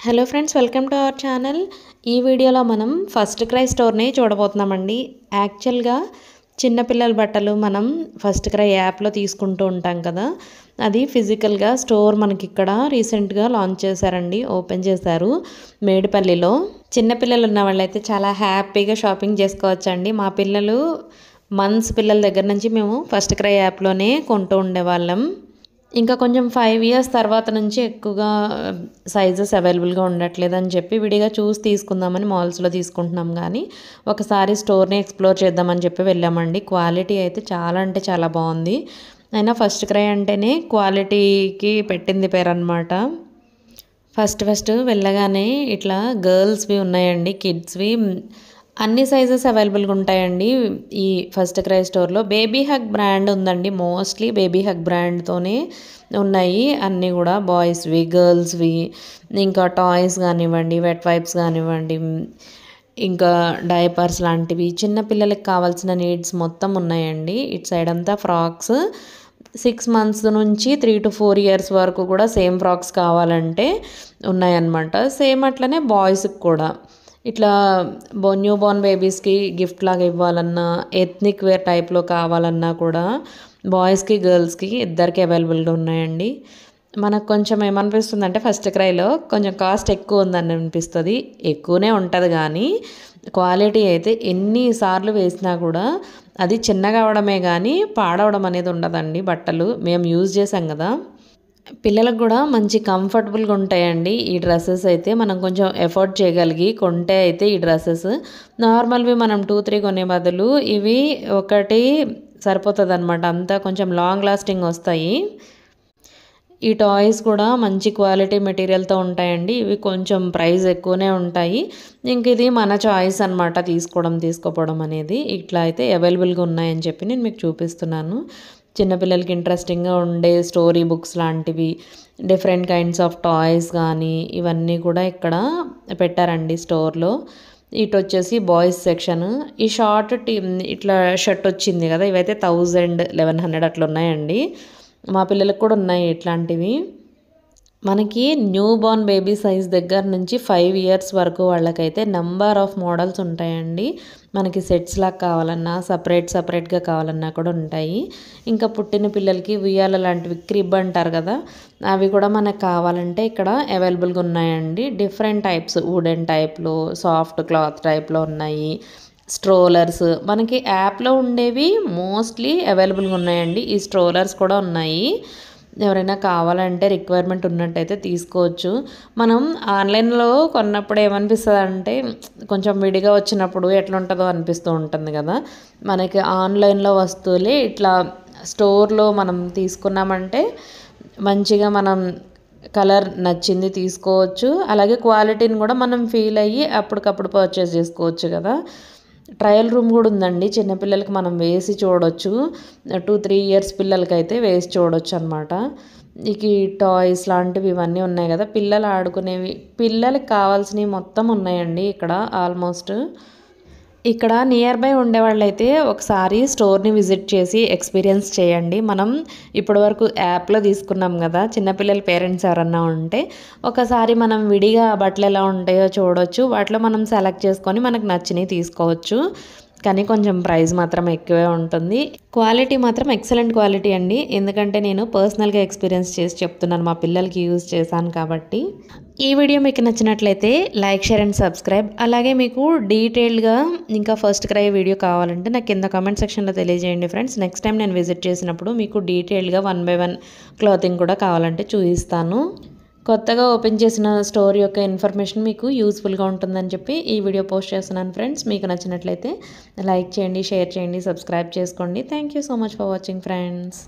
Hello friends, welcome to our channel. ఈ వీడియోలో మనం ఫస్ట్ క్రై స్టోర్ని చూడబోతున్నామండి. యాక్చువల్గా చిన్నపిల్లల బట్టలు మనం ఫస్ట్ క్రై యాప్లో తీసుకుంటూ ఉంటాం కదా, అది ఫిజికల్గా స్టోర్ మనకి ఇక్కడ రీసెంట్గా లాంచ్ చేశారండి, ఓపెన్ చేశారు మేడిపల్లిలో. చిన్నపిల్లలు ఉన్న వాళ్ళైతే చాలా హ్యాపీగా షాపింగ్ చేసుకోవచ్చండి. మా పిల్లలు పిల్లల దగ్గర నుంచి మేము ఫస్ట్ క్రై యాప్లోనే కొంటూ ఉండేవాళ్ళం. ఇంకా కొంచెం 5 ఇయర్స్ తర్వాత నుంచి ఎక్కువగా సైజెస్ అవైలబుల్గా ఉండట్లేదని చెప్పి విడిగా చూసి తీసుకుందామని మాల్స్లో తీసుకుంటున్నాం. కానీ ఒకసారి స్టోర్ని ఎక్స్ప్లోర్ చేద్దామని చెప్పి వెళ్ళామండి. క్వాలిటీ అయితే చాలా అంటే చాలా బాగుంది. అయినా ఫస్ట్ క్రై అంటేనే క్వాలిటీకి పెట్టింది పేరు అనమాట. ఫస్ట్ వెళ్ళగానే ఇట్లా గర్ల్స్వి ఉన్నాయండి, కిడ్స్వి అన్ని సైజెస్ అవైలబుల్గా ఉంటాయండి ఈ ఫస్ట్ క్రై స్టోర్లో. బేబీ హగ్ బ్రాండ్ ఉందండి, మోస్ట్లీ బేబీ హగ్ బ్రాండ్తోనే ఉన్నాయి అన్నీ కూడా, బాయ్స్వి గర్ల్స్వి. ఇంకా టాయ్స్ కానివ్వండి, వెట్ వైప్స్ కానివ్వండి, ఇంకా డైపర్స్ లాంటివి చిన్నపిల్లలకి కావాల్సిన నీడ్స్ మొత్తం ఉన్నాయండి. ఇటు సైడ్ అంతా ఫ్రాక్స్ 6 months నుంచి 3 to 4 years వరకు కూడా సేమ్ ఫ్రాక్స్ కావాలంటే ఉన్నాయన్నమాట. సేమ్ అట్లనే బాయ్స్కి కూడా ఇట్లా న్యూ బోర్న్ బేబీస్కి గిఫ్ట్ లాగా ఇవ్వాలన్నా, ఎథ్నిక్ వేర్ టైప్లో కావాలన్నా కూడా బాయ్స్కి గర్ల్స్కి ఇద్దరికి అవైలబుల్గా ఉన్నాయండి. మనకు కొంచెం ఏమనిపిస్తుంది అంటే ఫస్ట్ క్రైలో కొంచెం కాస్ట్ ఎక్కువ ఉందని అనిపిస్తుంది. ఎక్కువనే ఉంటుంది కానీ క్వాలిటీ అయితే ఎన్నిసార్లు వేసినా కూడా అది చిన్నగా అవడమే కానీ పాడవడం అనేది ఉండదండి. బట్టలు మేము యూజ్ చేసాం కదా, పిల్లలకు కూడా మంచి కంఫర్టబుల్గా ఉంటాయండి ఈ డ్రెస్సెస్ అయితే. మనం కొంచెం ఎఫోర్డ్ చేయగలిగి కొంటే అయితే ఈ డ్రెస్సెస్ నార్మల్వి మనం 2-3 కొనే బదులు ఇవి ఒకటి సరిపోతుంది అనమాట. అంతా కొంచెం లాంగ్ లాస్టింగ్ వస్తాయి. ఈ టాయ్స్ కూడా మంచి క్వాలిటీ మెటీరియల్తో ఉంటాయండి. ఇవి కొంచెం ప్రైస్ ఎక్కువనే ఉంటాయి. ఇంక ఇది మన చాయిస్ అనమాట, తీసుకోపోవడం అనేది. ఇట్లా అయితే అవైలబుల్గా ఉన్నాయని చెప్పి నేను మీకు చూపిస్తున్నాను. చిన్నపిల్లలకి ఇంట్రెస్టింగ్గా ఉండే స్టోరీ బుక్స్ లాంటివి, డిఫరెంట్ కైండ్స్ ఆఫ్ టాయ్స్ కానీ ఇవన్నీ కూడా ఇక్కడ పెట్టారండి స్టోర్లో. ఇటు వచ్చేసి బాయ్స్ సెక్షన్. ఈ ఇట్లా షర్ట్ వచ్చింది కదా, ఇవైతే 1000-1100 అట్లా ఉన్నాయండి. మా పిల్లలకు కూడా ఉన్నాయి ఇట్లాంటివి. మనకి న్యూ బోర్న్ బేబీ సైజ్ దగ్గర నుంచి 5 years వరకు వాళ్ళకైతే నెంబర్ ఆఫ్ మోడల్స్ ఉంటాయండి. మనకి సెట్స్ లాగా కావాలన్నా, సపరేట్గా కావాలన్నా కూడా ఉంటాయి. ఇంకా పుట్టిన పిల్లలకి ఉయ్యాల లాంటివి, క్రిబ్ అంటారు కదా, అవి కూడా మనకు కావాలంటే ఇక్కడ అవైలబుల్గా ఉన్నాయండి. డిఫరెంట్ టైప్స్, వుడెన్ టైప్లో, సాఫ్ట్ క్లాత్ టైప్లో ఉన్నాయి. స్ట్రోలర్స్ మనకి యాప్లో ఉండేవి మోస్ట్లీ అవైలబుల్గా ఉన్నాయండి. ఈ స్ట్రోలర్స్ కూడా ఉన్నాయి. ఎవరైనా కావాలంటే రిక్వైర్మెంట్ ఉన్నట్టయితే తీసుకోవచ్చు. మనం ఆన్లైన్లో కొన్నప్పుడు ఏమనిపిస్తుంది అంటే కొంచెం విడిగా వచ్చినప్పుడు ఎట్లా ఉంటుందో అనిపిస్తూ ఉంటుంది కదా. మనకి ఆన్లైన్లో వస్తువులే ఇట్లా స్టోర్లో మనం తీసుకున్నామంటే మంచిగా మనం కలర్ నచ్చింది తీసుకోవచ్చు. అలాగే క్వాలిటీని కూడా మనం ఫీల్ అయ్యి అప్పటికప్పుడు పర్చేస్ చేసుకోవచ్చు కదా. ట్రయల్ రూమ్ కూడా ఉందండి, చిన్నపిల్లలకి మనం వేసి చూడవచ్చు. 2-3 years పిల్లలకైతే వేసి చూడవచ్చు అనమాట. ఇక టాయ్స్ లాంటివి ఇవన్నీ ఉన్నాయి కదా, పిల్లలు ఆడుకునేవి, పిల్లలకి కావాల్సినవి మొత్తం ఉన్నాయండి ఇక్కడ ఆల్మోస్ట్. ఇక్కడ నియర్ బై ఉండేవాళ్ళైతే ఒకసారి స్టోర్ని విజిట్ చేసి ఎక్స్పీరియన్స్ చేయండి. మనం ఇప్పటివరకు యాప్లో తీసుకున్నాం కదా, చిన్నపిల్లల పేరెంట్స్ ఎవరన్నా ఉంటే ఒకసారి మనం విడిగా బట్టలు ఎలా ఉంటాయో చూడవచ్చు. వాటిలో మనం సెలెక్ట్ చేసుకొని మనకు నచ్చినవి తీసుకోవచ్చు. కానీ కొంచెం ప్రైస్ మాత్రం ఎక్కువే ఉంటుంది. క్వాలిటీ మాత్రం ఎక్సలెంట్ క్వాలిటీ అండి, ఎందుకంటే నేను పర్సనల్గా ఎక్స్పీరియన్స్ చేసి చెప్తున్నాను, మా పిల్లలకి యూజ్ చేశాను కాబట్టి. ఈ వీడియో మీకు నచ్చినట్లయితే లైక్, షేర్ అండ్ సబ్స్క్రైబ్. అలాగే మీకు డీటెయిల్డ్గా ఇంకా ఫస్ట్ క్రై వీడియో కావాలంటే నాకు కింద కామెంట్ సెక్షన్లో తెలియజేయండి ఫ్రెండ్స్. నెక్స్ట్ టైం నేను విజిట్ చేసినప్పుడు మీకు డీటెయిల్డ్గా 1 by 1 క్లాతింగ్ కూడా కావాలంటే చూపిస్తాను. కొత్తగా ఓపెన్ చేసిన స్టోర్ యొక్క ఇన్ఫర్మేషన్ మీకు యూస్ఫుల్గా ఉంటుందని చెప్పి ఈ వీడియో పోస్ట్ చేస్తున్నాను ఫ్రెండ్స్. మీకు నచ్చినట్లయితే లైక్ చేయండి, షేర్ చేయండి, సబ్స్క్రైబ్ చేసుకోండి. Thank you so much for watching friends.